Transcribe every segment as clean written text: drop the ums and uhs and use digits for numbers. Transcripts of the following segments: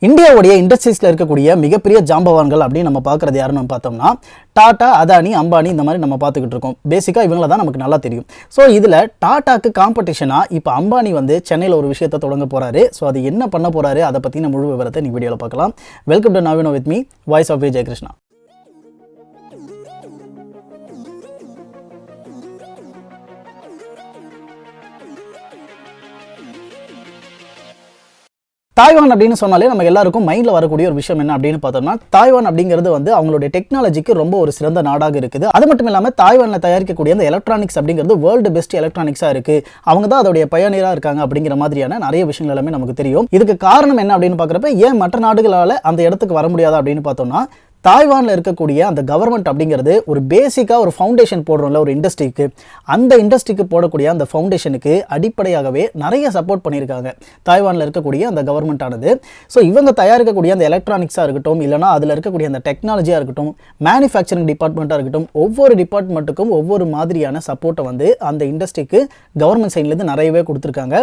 இந்தியாவுடைய இண்டஸ்ட்ரீஸ்ல இருக்கக்கூடிய மிகப்பெரிய ஜாம்பவான்கள் அப்படின்னு நம்ம பார்க்குறது யாருன்னு பார்த்தோம்னா டாடா, அதானி, அம்பானி இந்த மாதிரி நம்ம பார்த்துக்கிட்டு இருக்கோம். பேசிக்காக இவங்கள தான் நமக்கு நல்லா தெரியும். ஸோ இதில் டாட்டாக்கு காம்படிஷனாக இப்போ அம்பானி வந்து சென்னையில் ஒரு விஷயத்தை தொடங்க போகிறாரு. ஸோ அது என்ன பண்ண போகிறாரு அதை பற்றின முழு விவரத்தை நீ வீடியோவில் பார்க்கலாம். Welcome to Naveeno with me, voice of Vijay Krishna. Taiwan அப்படின்னு சொன்னாலே நம்ம எல்லாருக்கும் மைண்டில் வரக்கூடிய ஒரு விஷயம் என்ன அப்படின்னு பார்த்தோம்னா, தாய்வான் அப்படிங்கிறது வந்து அவங்களுடைய டெக்னாலஜிக்கு ரொம்ப ஒரு சிறந்த நாடாக இருக்குது. அது மட்டும் இல்லாமல் தாய்வானில் தயாரிக்கக்கூடிய அந்த எலக்ட்ரானிக்ஸ் அப்படிங்கிறது வேர்ல்டு பெஸ்ட் எலக்ட்ரானிக்ஸாக இருக்குது. அவங்க தான் அதோடைய பயனராக இருக்காங்க அப்படிங்கிற மாதிரியான நிறைய விஷயங்கள் எல்லாமே நமக்கு தெரியும். இதுக்கு காரணம் என்ன அப்படின்னு பார்க்குறப்ப, ஏன் மற்ற நாடுகளால் அந்த இடத்துக்கு வர முடியாது அப்படின்னு பார்த்தோம்னா, தாய்வானில் இருக்கக்கூடிய அந்த கவர்மெண்ட் அப்படிங்கிறது ஒரு பேசிக்காக ஒரு ஃபவுண்டேஷன் போடுறோம்ல ஒரு இண்டஸ்ட்ரிக்கு, அந்த இண்டஸ்ட்ரிக்கு போடக்கூடிய அந்த ஃபவுண்டேஷனுக்கு அடிப்படையாகவே நிறைய சப்போர்ட் பண்ணியிருக்காங்க தாய்வானில் இருக்கக்கூடிய அந்த கவர்மெண்ட் ஆனது. ஸோ இவங்க தயாரிக்கக்கூடிய அந்த எலக்ட்ரானிக்ஸாக இருக்கட்டும், இல்லைனா அதில் இருக்கக்கூடிய அந்த டெக்னாலஜியாக இருக்கட்டும், மேனுஃபேக்சரிங் டிபார்ட்மெண்ட்டாக இருக்கட்டும், ஒவ்வொரு டிபார்ட்மெண்ட்டுக்கும் ஒவ்வொரு மாதிரியான சப்போர்ட்டை வந்து அந்த இண்டஸ்ட்ரிக்கு கவர்மெண்ட் சைட்லேருந்து நிறையவே கொடுத்துருக்காங்க.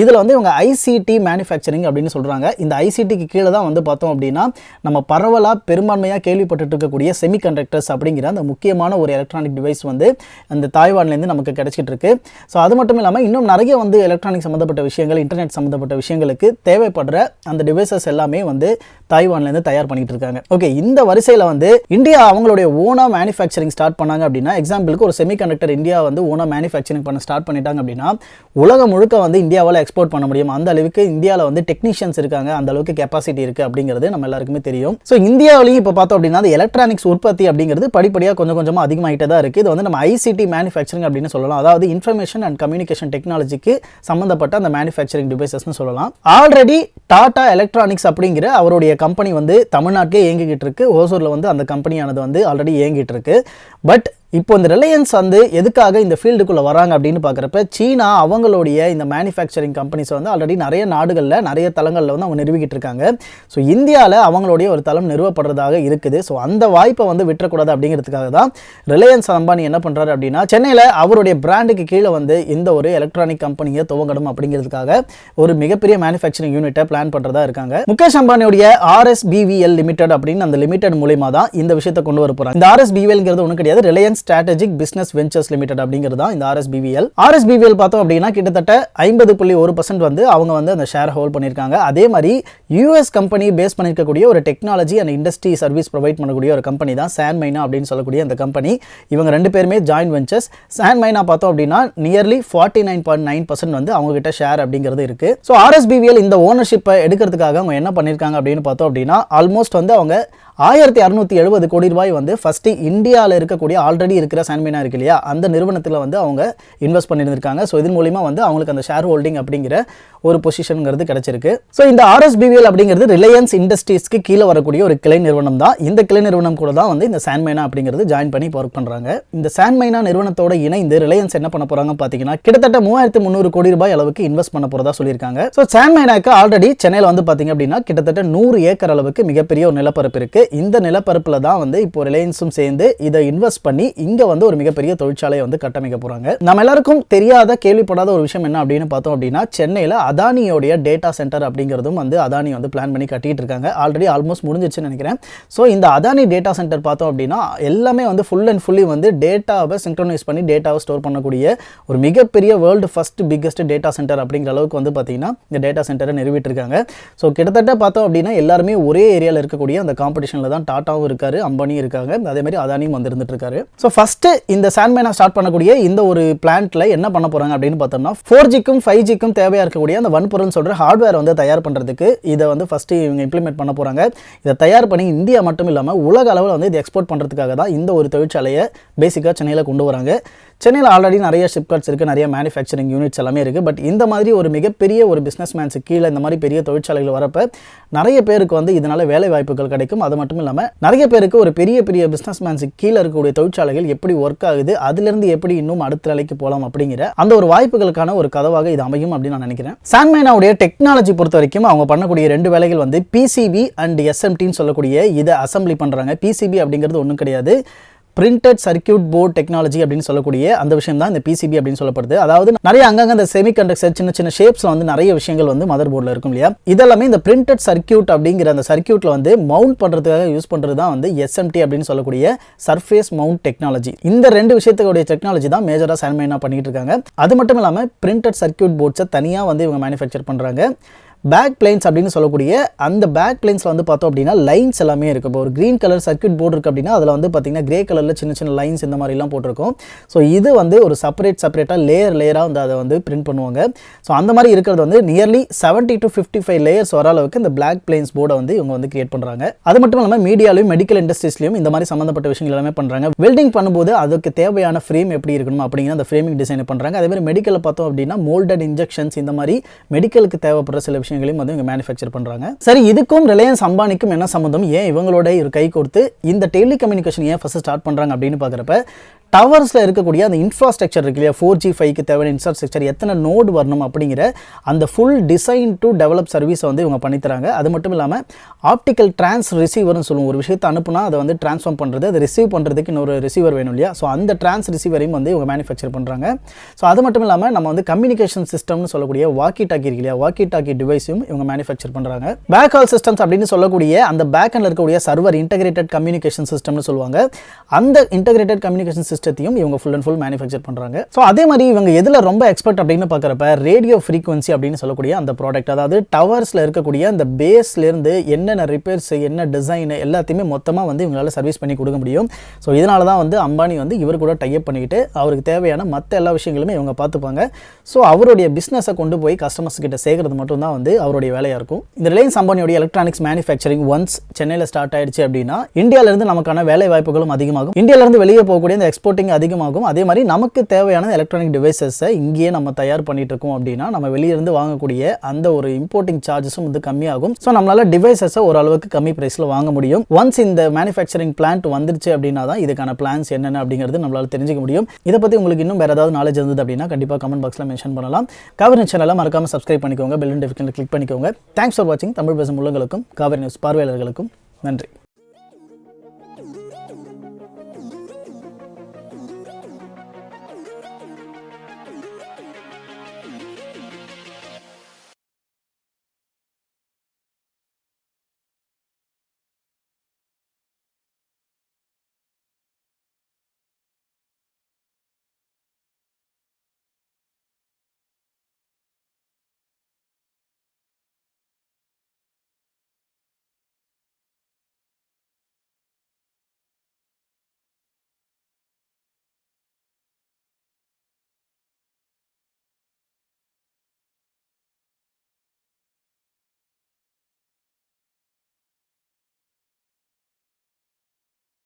இதில் வந்து இவங்க ஐசிடி மேனுஃபேக்சரிங் அப்படின்னு சொல்கிறாங்க. இந்த ஐசிடிக்கு கீழே தான் வந்து பார்த்தோம் அப்படின்னா நம்ம பரவலாக பெரும்பான்மையாக கேள்விப்பட்டு இருக்கக்கூடிய செமிகண்டக்டர்ஸ் அப்படிங்கிற அந்த முக்கியமான ஒரு எலக்ட்ரானிக் டிவைஸ் வந்து அந்த தாய்வான்லேருந்து நமக்கு கிடைச்சிட்டு இருக்கு. ஸோ அது மட்டும் இல்லாமல் இன்னும் நிறைய வந்து எலக்ட்ரானிக் சம்மந்தப்பட்ட விஷயங்கள், இன்டர்நெட் சம்மந்தப்பட்ட விஷயங்களுக்கு தேவைப்படுற அந்த டிவைசஸ் எல்லாமே வந்து தாய்வான்லேருந்து தயார் பண்ணிட்டு இருக்காங்க. ஓகே, இந்த வரிசையில் வந்து இந்தியா அவங்களுடைய ஓனா மேனுஃபேக்சரிங் ஸ்டார்ட் பண்ணாங்க அப்படின்னா, எக்ஸாம்பிளுக்கு ஒரு செமிகண்டக்டர் இந்தியா வந்து ஓனா மேனுஃபேக்சரிங் பண்ண ஸ்டார்ட் பண்ணிட்டாங்க அப்படின்னா, உலகம் முழுக்க வந்து இந்தியாவால் எக்ஸ்போர்ட் பண்ண முடியும். அந்த அளவுக்கு இந்தியாவில் வந்து டெக்னீஷியன்ஸ் இருக்காங்க, அந்த அளவுக்கு கெப்பாசிட்டி இருக்குது அப்படிங்கிறது நம்ம எல்லாருக்குமே தெரியும். ஸோ இந்தியாவிலையும் இப்போ பார்த்தோம் அப்படின்னா அந்த எலக்ட்ரானிக்ஸ் உற்பத்தி அப்படிங்கிறது படிப்படியாக கொஞ்சம் கொஞ்சமாக அதிகமாகிட்டே தான் இருக்குது. இது வந்து நம்ம ஐசிடி மேனுஃபேக்சரிங் அப்படின்னு சொல்லலாம். அதாவது இன்ஃபர்மேஷன் அண்ட் கம்யூனிகேஷன் டெக்னாலஜிக்கு சம்பந்தப்பட்ட அந்த மேனுஃபேக்சரிங் டிவைசஸ்னு சொல்லலாம். ஆல்ரெடி டாடா எலக்ட்ரானிக்ஸ் அப்படிங்கிற அவருடைய கம்பெனி வந்து தமிழ்நாட்டிலே இயங்கிக்கிட்டு இருக்கு. ஓசூரில் வந்து அந்த கம்பெனியானது வந்து ஆல்ரெடி இயங்கிட்டு இருக்கு. பட் இப்போ இந்த ரிலையன்ஸ் வந்து எதுக்காக இந்த ஃபீல்டுக்குள்ளே வராங்க அப்படின்னு பார்க்குறப்ப, சீனா அவங்களுடைய இந்த மேனுஃபேக்சரிங் கம்பெனிஸ் வந்து ஆல்ரெடி நிறைய நாடுகளில் நிறைய தளங்களில் வந்து அவங்க நிறுவிக்கிட்டு இருக்காங்க. ஸோ இந்தியாவில் அவங்களுடைய ஒரு தளம் நிறுவப்படுறதாக இருக்குது. ஸோ அந்த வாய்ப்பை வந்து விட்டுறக்கூடாது அப்படிங்கிறதுக்காக தான் ரிலையன்ஸ் அம்பானி என்ன பண்ணுறாரு அப்படின்னா, சென்னையில் அவருடைய பிராண்டுக்கு கீழே வந்து இந்த ஒரு எலக்ட்ரானிக் கம்பெனியை துவங்கணும் அப்படிங்கிறதுக்காக ஒரு மிகப்பெரிய மேனுஃபேக்சரிங் யூனிட்டை பிளான் பண்ணுறதா இருக்காங்க. முகேஷ் அம்பானியுடைய RSBVL லிமிடெட் அப்படின்னு அந்த லிமிடெட் மூலமா தான் இந்த விஷயத்தை கொண்டு வர போகிறாங்க. இந்த RSBVLங்கிறது ஒன்றும் கிடையாது, Reliance strategic business ventures limited அப்படிங்கிறது தான் இந்த RSBVL பார்த்தோம் அப்படின்னா கிட்டத்தட்ட 50.1% வந்து அவங்க வந்து அந்த ஷேர் ஹோல்ட் பண்ணியிருக்காங்க. அதே மாதிரி யூஎஸ் கம்பெனி பேஸ் பண்ணியிருக்கக்கூடிய ஒரு technology and industry service provide பண்ணக்கூடிய ஒரு கம்பெனி தான் சான்மைனா அப்படின்னு சொல்லக்கூடிய அந்த கம்பெனி. இவங்க ரெண்டு பேருமே ஜாயின்ட் வெஞ்சர்ஸ். சான்மைனா பார்த்தோம் அப்படின்னா நியர்லி 49.9% வந்து அவங்க கிட்ட ஷேர் அப்படிங்கிறது இருக்கு. ஸோ RSBVL இந்த ஓனர்ஷிப்பை எடுக்கிறதுக்காக அவங்க என்ன பண்ணியிருக்காங்க அப்படின்னு பார்த்தோம் அப்படின்னா, ஆல்மோஸ்ட் வந்து அவங்க 1670 கோடி ரூபாய் வந்து ஃபர்ஸ்ட் இந்தியாவில் இருக்கக்கூடிய ஆல்ரெடி இருக்கிற சான்மைனா இருக்கு இல்லையா, அந்த நிறுவனத்தில் வந்து அவங்க இன்வெஸ்ட் பண்ணியிருக்காங்க. ஸோ இதன் மூலிமா வந்து அவங்களுக்கு அந்த ஷேர் ஹோல்டிங் அப்படிங்கிற ஒரு பொசிஷனுங்கிறது கிடைச்சிருக்கு. ஸோ இந்த RSBVL அப்படிங்கிறது ரிலையன்ஸ் இண்டஸ்ட்ரீஸ்க்கு கீழே வரக்கூடிய ஒரு கிளை நிறுவனம் தான். இந்த கிளை நிறுவனம் கூட தான் வந்து இந்த சான்மைனா அப்படிங்கிறது ஜாயின் பண்ணி ஒர்க் பண்ணுறாங்க. இந்த சான்மைனா நிறுவனத்தோட இணைந்து ரிலையன்ஸ் என்ன பண்ண போகிறாங்க பார்த்தீங்கன்னா, கிட்டத்தட்ட 3300 கோடி ரூபாய் அளவுக்கு இன்வெஸ்ட் பண்ண போகிறதா சொல்லியிருக்காங்க. ஸோ சான்மைனாக்கு ஆல்ரெடி சென்னையில் வந்து பார்த்தீங்க அப்படின்னா கிட்டத்தட்ட 100 ஏக்கர் அளவுக்கு மிகப்பெரிய ஒரு நிலப்பரப்பு இருக்கு. இந்த நிலப்பரப்புல தான் வந்து இப்போ ரிலையன்ஸும் சேர்ந்து இதை இன்வெஸ்ட் பண்ணி இங்க வந்து ஒரு மிகப்பெரிய தொழிற்சாலையை வந்து கட்டமைக்க போறாங்க. நம்ம எல்லாருக்கும் தெரியாத கேள்விப்படாத ஒரு விஷயம் என்ன அப்படின்னு பார்த்தோம் அப்படின்னா, சென்னையில் அதானியோடைய டேட்டா சென்டர் அப்படிங்கிறதும் வந்து அதானி வந்து பிளான் பண்ணி கட்டிட்டு இருக்காங்க. ஆல்ரெடி ஆல்மோஸ்ட் முடிஞ்சிருச்சுன்னு நினைக்கிறேன். ஸோ இந்த அதானி டேட்டா சென்டர் பார்த்தோம் அப்படின்னா எல்லாமே வந்து ஃபுல் அண்ட் ஃபுல்லி வந்து டேட்டாவை சிங்க்ரோனைஸ் பண்ணி டேட்டாவை ஸ்டோர் பண்ணக்கூடிய ஒரு மிகப்பெரிய world first biggest data centre அப்படிங்கிற அளவுக்கு வந்து பார்த்தீங்கன்னா இந்த டேட்டா சென்டரை நிறுவிட்டு இருக்காங்க. ஸோ கிட்டத்தட்ட பார்த்தோம் அப்படின்னா எல்லாருமே ஒரே ஏரியாவில் இருக்கக்கூடிய அந்த காம்படிஷனில் தான் டாட்டாவும் இருக்காரு, அம்பானியும் இருக்காங்க, அதே மாதிரி அதானியும் வந்து இருந்துட்டு இருக்காரு. ஸோ ஃபர்ஸ்ட் இந்த சான்மைனா ஸ்டார்ட் பண்ணக்கூடிய இந்த ஒரு பிளான்ட்ல என்ன பண்ண போறாங்க அப்படின்னு பார்த்தோம்னா, 4Gக்கும் 5Gக்கும் தேவையா இருக்கக்கூடிய அந்த வன்பொருள் சொல்ற ஹார்ட்வேர் வந்து தயார் பண்றதுக்கு இதை வந்து ஃபர்ஸ்ட் இவங்க இம்ப்ளிமெண்ட் பண்ண போறாங்க. இதை தயார் பண்ணி இந்தியா மட்டும் இல்லாமல் உலக அளவில் வந்து இதை எக்ஸ்போர்ட் பண்றதுக்காக தான் இந்த ஒரு தொழிற்சாலையை பேசிக்காக சென்னையில் கொண்டு வராங்க. சென்னையில் ஆல்ரெடி நிறைய ஷிப்கார்ட்ஸ் இருக்குது, நிறைய மேனுஃபேக்சரிங் யூனிட்ஸ் எல்லாமே இருக்குது. பட் இந்த மாதிரி ஒரு மிகப்பெரிய ஒரு பிஸ்னஸ் மேன்ஸுக்கு கீழே இந்த மாதிரி பெரிய தொழிற்சாலைகள் வரப்போ நிறைய பேருக்கு வந்து இதனால் வேலை வாய்ப்புகள் கிடைக்கும். அது மட்டும் இல்லாமல் நிறைய பேருக்கு ஒரு பெரிய பெரிய பிஸ்னஸ் மேன்ஸுக்கு கீழே இருக்கக்கூடிய தொழிற்சாலைகள் எப்படி ஒர்க் ஆகுது, அதுலேருந்து எப்படி இன்னும் அடுத்த நிலைக்கு போகலாம் அப்படிங்கிற அந்த ஒரு வாய்ப்புகளுக்கான ஒரு கதவாக இது அமையும் அப்படின்னு நான் நினைக்கிறேன். சான்மைனாவுடைய டெக்னாலஜி பொறுத்த வரைக்கும் அவங்க பண்ணக்கூடிய 2 வேலைகள் வந்து PCB அண்ட் SMTன்னு சொல்லக்கூடிய இதை அசம்பிளி பண்ணுறாங்க. PCB அப்படிங்கிறது ஒன்றும் கிடையாது, பிரிண்டட் சர்க்யூட் போர்ட் டெக்னாலஜி அப்படின்னு சொல்லக்கூடிய அந்த விஷயம் தான் இந்த பிசிபி அப்படின்னு சொல்லப்படுது. அதாவது நிறைய அங்கங்க இந்த செமிகண்டக்டர் சின்ன சின்ன ஷேப்ஸ்ல வந்து நிறைய விஷயங்கள் வந்து மதர் போர்டில் இருக்கும் இல்லையா, இதெல்லாமே இந்த பிரிண்டட் சர்க்யூட் அப்படிங்கிற அந்த சர்க்யூட்ல வந்து மவுண்ட் பண்றதுக்காக யூஸ் பண்றது தான் வந்து எஸ்எம்டி அப்படின்னு சொல்லக்கூடிய சர்ஃபேஸ் மவுண்ட் டெக்னாலஜி. இந்த ரெண்டு விஷயத்துடைய டெக்னாலஜி தான் மேஜரா சான்மைனா பண்ணிட்டு இருக்காங்க. அது மட்டும் இல்லாமல் பிரிண்டட் சர்க்யூட் போர்ட்ஸை தனியாக வந்து இவங்க மேனுஃபேக்சர் பண்றாங்க. பேக் பிளைன்ஸ் அப்படின்னு சொல்லக்கூடிய அந்த பேக் பிளைன்ஸில் வந்து பார்த்தோம் அப்படின்னா லைன்ஸ் எல்லாமே இருக்குது. இப்போ ஒரு க்ரீன் கலர் சர்க்யூட் போர்டு இருக்குது அப்படின்னா அதில் வந்து பார்த்தீங்கன்னா கிரே கலரில் சின்ன சின்ன லைன்ஸ் இந்த மாதிரிலாம் போட்டிருக்கும். ஸோ இது வந்து ஒரு செப்பரேட்டாக லேயராக வந்து அதை வந்து பிரிண்ட் பண்ணுவாங்க. ஸோ அந்த மாதிரி இருக்கிறது வந்து நியர்லி 70 to 55 லேயர்ஸ் வர அளவுக்கு இந்த பிளாக் பிளைன்ஸ் போர்டை வந்து இவங்க வந்து கிரியேட் பண்ணுறாங்க. அது மட்டும் இல்லாமல் மீடியாலையும் மெடிக்கல் இண்டஸ்ட்ரீஸ்லையும் இந்த மாதிரி சம்மந்தப்பட்ட விஷயங்கள் எல்லாமே பண்ணுறாங்க. வெல்டிங் பண்ணும்போது அதுக்கு தேவையான ஃப்ரேம் எப்படி இருக்கணும் அப்படிங்கிற அந்த ஃப்ரேமிங் டிசைன் பண்ணுறாங்க. அதே மாதிரி மெடிக்கலில் பார்த்தோம் அப்படின்னா மோல்டட் இன்ஜெக்ஷன்ஸ் இந்த மாதிரி மெடிக்கலுக்கு தேவைப்படுற சில விஷயங்களையும் வந்து இவங்க மேனுஃபேக்சர் பண்றாங்க. சரி, இதுக்கும் ரிலையன்ஸ் அம்பானிக்கும் என்ன சம்பந்தம், ஏன் இவங்களோட ஒரு கை கோர்த்து இந்த டெலிகம்யூனிகேஷன் ஏன் ஃபர்ஸ்ட் ஸ்டார்ட் பண்றாங்க அப்படின்னு பார்க்குறப்ப, டவர்ஸில் இருக்கக்கூடிய அந்த இன்ஃப்ராஸ்ட்ரக்சர் இருக்கு இல்லையா, 4G 5க்கு தேவையான இன்ஃப்ராஸ்ட்ரக்சர் எத்தனை நோடு வரணும் அப்படிங்கிற அந்த ஃபுல் டிசைன் டு டெவலப் சர்வீஸை வந்து இவங்க பண்ணித்தராங்க. அது மட்டும் இல்லாமல் ஆப்டிக்கல் டிரான்ஸ் ரிசீவர்னு சொல்லுவோம். ஒரு விஷயத்தை அனுப்புனா அதை வந்து டிரான்ஸ்ஃபார்ம் பண்ணுறது, அதை ரிசீவ் பண்ணுறதுக்கு இன்னொரு ரிசீவர் வேணும் இல்லையா, ஸோ அந்த டிரான்ஸ் ரிசீவரையும் வந்து இவங்க மேனுஃபேக்சர் பண்ணுறாங்க. ஸோ அது மட்டும் இல்லாமல் நம்ம வந்து கம்யூனிகேஷன் சிஸ்டம்னு சொல்லக்கூடிய வாக்கி டாக்கி இருக்கு இல்லையா, வாக்கி டாக்கி டிவைஸும் இவங்க மேனுஃபேக்சர் பண்ணுறாங்க. பேக் ஹால் சிஸ்டம்ஸ் அப்படின்னு சொல்லக்கூடிய அந்த பேக் ஹாலில் இருக்கக்கூடிய சர்வர் இன்டகிரேட்டட் கம்யூனிகேஷன் சிஸ்டம்னு சொல்லுவாங்க. அந்த இன்டகிரேட்டட் கம்யூனிகேஷன் சிஸ்டத்தையும் இவங்க ஃபுல் அண்ட் ஃபுல் மேனுஃபேக்சர் பண்றாங்க. ஸோ அதே மாதிரி இவங்க எதில் ரொம்ப எக்ஸ்பர்ட் அப்படின்னு பார்க்குறப்ப ரேடியோ ஃப்ரீக்வன்சி அப்படின்னு சொல்லக்கூடிய அந்த ப்ராடக்ட், அதாவது டவர்ஸில் இருக்கக்கூடிய அந்த பேஸ்லேருந்து என்னென்ன ரிப்பேர்ஸ் என்ன டிசைன் எல்லாத்தையுமே மொத்தமாக வந்து இவங்களால சர்வீஸ் பண்ணி கொடுக்க முடியும். ஸோ இதனால தான் வந்து அம்பானி வந்து இவர் கூட டைப் பண்ணிக்கிட்டு அவருக்கு தேவையான மற்ற எல்லா விஷயங்களுமே இவங்க பார்த்துப்பாங்க. ஸோ அவருடைய பிஸ்னஸை கொண்டு போய் கஸ்டமர்ஸ் கிட்ட சேர்க்கறது மட்டும் தான் வந்து அவருடைய வேலையாக இருக்கும். இந்த ரிலையன்ஸ் அம்பானியோட எலக்ட்ரானிக்ஸ் மேனுஃபேக்சரிங் ஒன்ஸ் சென்னையில் ஸ்டார்ட் ஆயிடுச்சு அப்படின்னா இந்தியாவிலிருந்து நமக்கான வேலை வாய்ப்புகளும் அதிகமாகும். இந்தியாவிலிருந்து வெளியே போகக்கூடிய இந்த எக்ஸ்போர்ட்டிங் அதிகமாகும். அதே மாதிரி நமக்கு தேவையான எலக்ட்ரானிக் டிவைசஸை இங்கேயே நம்ம தயார் பண்ணிட்டு இருக்கோம் அப்படின்னா நம்ம வெளியிருந்து வாங்கக்கூடிய அந்த ஒரு இம்போர்ட்டிங் சார்ஜஸும் வந்து கம்மியாகும். ஸோ நம்மளால டிவைசஸை ஓரளவுக்கு கம்மி பிரைஸில் வாங்க முடியும். ஒன்ஸ் இந்த மேனுஃபேக்சரிங் பிளான்ட் வந்துருச்சு அப்படின்னா தான் இதுக்கான பிளான்ஸ் என்னென்ன அப்படிங்கிறது நம்மளால தெரிஞ்சுக்க முடியும். இதை பற்றி உங்களுக்கு இன்னும் வேறு ஏதாவது நாலேஜ் இருந்தது அப்படின்னா கண்டிப்பாக கமெண்ட் பாக்ஸில் மென்ஷன் பண்ணலாம். காவிரி சேனலை மறக்காம சப்ஸ்கிரைப் பண்ணிக்கோங்க, பெல் நோட்டிஃபிகேஷன் கிளிக் பண்ணிக்கோங்க. தேங்க்ஸ் ஃபார் வாட்சிங். தமிழ் பேசும் உள்ளங்களுக்கும் காவிரி நியூஸ் பார்வையாளர்களுக்கும் நன்றி.